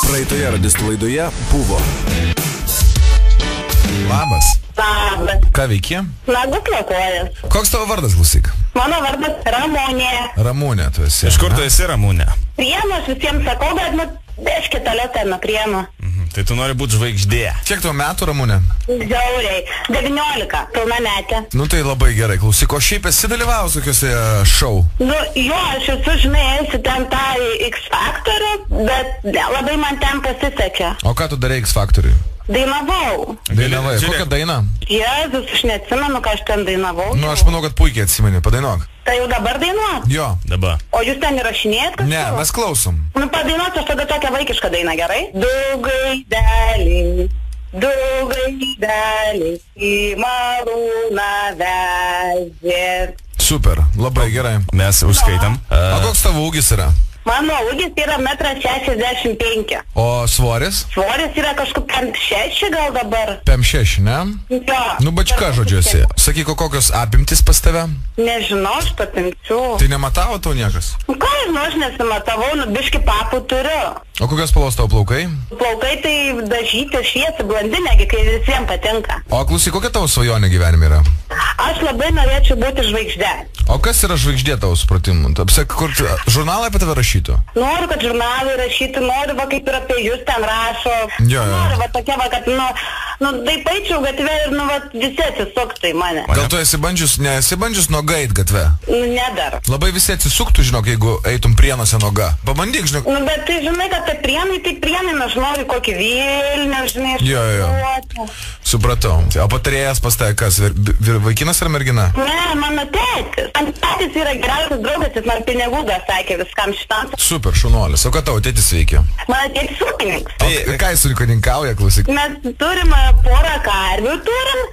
Praeitoje radistų laidoje buvo. Labas. Labas. Ką veiki? Nagus lakuojas. Koks tavo vardas, klausyk? Mano vardas Ramūnė. Ramūnė, tu esi. Iš kur tu esi, Ramūnė? Prienu aš visiems sakau, bet biškį toliau ten nuo Prienų. Tai tu nori būti žvaigždė. Kiek tau metų, Ramūnė? Žiauriai. 19, pilnametė. Nu tai labai gerai, klausyk, o šiaip esi dalyvavus tokiuose šou? Nu, jo, aš esu, žinai, esi ten tą X Factorių, bet labai man ten pasisekė. O ką tu darai X Factoriui? Dainavau. Dainavai, kokią dainą? Jėzus, aš neatsimenu, ką aš ten dainavau. Nu, aš manau, kad puikiai atsimeni, padainuok. Tai jau dabar dainuot? Jo. Dabar. O jūs ten įrašinėjat kažką? Ne, mes klausom. Nu, padainuot aš tada tokią vaikišką dainą, gerai? Du gaideliai į malūną vežė. Super, labai gerai. Mes užskaitam. O koks tavo ūgis yra? Mano ūgis yra 1,65 m. O svoris? Svoris yra kažkur 5,6 gal dabar. 5,6, ne? Jo. Nu, bačka, žodžiu, esi. Sakyk, kokios apimtis pas tave? Nežinau, aš papimčiu. Tai nematavo tau niekas? Nu, ką žinau, aš nesimatavau, nu, biški papų turiu. O kokios spalvos tavo plaukai? Plaukai tai dažyti šviesi blondinėgi, kai visiems patinka. O klausyk, kokia tavo svajonė gyvenime yra? Aš labai norėčiau būti žvaigždė. O kas yra žvaigždė tavo supratimu? Apsak, kur žurnalai apie tave rašytų? Noriu, kad žurnalai rašytų, noriu, va, kaip ir apie jūs ten rašo. Jo. Noriu, va, tokia, va, kad, taip eičiau gatvę ir, va, visi atsisuktų į mane. Gal tu esi bandžius nuoga eit gatvę? Nu, nedar. Labai visi atsisuktų, žinok, jeigu eitum Prienuose nuoga. Pabandyk, žinok. Nu, bet tai, žinai, kad tai Prienai, aš noriu kokį Vilnių, žinai, Jo. Supratau. O patarėjas pas tave kas? Vaikinas ar mergina? Ne, mano tėtis. Man tėtis yra geriausias draugas, jis man pinigų sakė viskam šitam. Super, šunuolis. O ką tavo tėtis veikia? Mano tėtis ūkininkas. Tai ką jis ūkininkauja, klausyk? Mes turim porą karvių,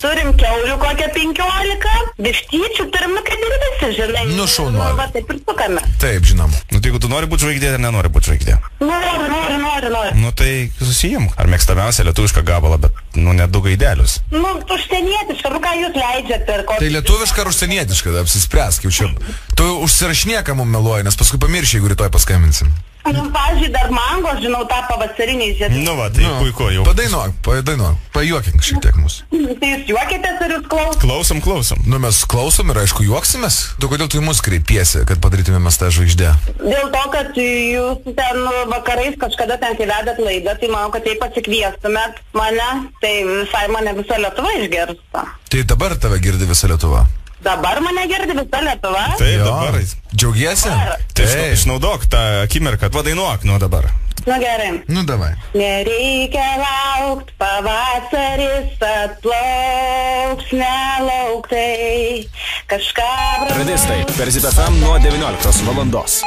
turim kiaulių kokią 15, vištyčių turim, kad ir visi, žinai. Nu, šaunuolė. Va, taip ir sukame. Taip, žinom. Nu, tai jeigu tu nori būti žvaigždė ar nenori būti žvaigždė? Noriu. Nu, tai susijim. Ar mėgstamiausia lietuvišką gabalą, bet, ne du gaidelius. Nu, užsienietišką, ką jūs leidžiate ir kokį... Tai lietuviška ar užsienietiška, apsispręsk jau čia. Tu užsirašinėk, ką mum meluoji, nes paskui pamirši, jeigu rytoj paskambinsim. Nu, pavyzdžiui, dar mango, žinau, tą pavasariniai žiedai. Nu, va, tai puiku jau. Padainuok, pajuokink šiek tiek mus. Tai jūs juokitės ar jūs klausom? Klausom. Nu, mes klausom ir aišku juoksimės. Tu kodėl tu į mus kreipiesi, kad padarytumėm tą žvaigždę? Dėl to, kad jūs ten vakarais kažkada ten įvedat laidą, tai manau, kad jei pasikviestumėt mane, tai visai mane visa Lietuva išgirsta. Tai dabar tave girdi visa Lietuva? Dabar mane girdi visa Lietuva? Tai dabar. Džiaugiesi? Tai išnaudok tą akimirką, padainuok nuo dabar. Nu gerai. Nu davai. Nereikia laukt, pavasaris atplauks nelauktai. Kažką... Radistai per ZFM nuo 19 valandos.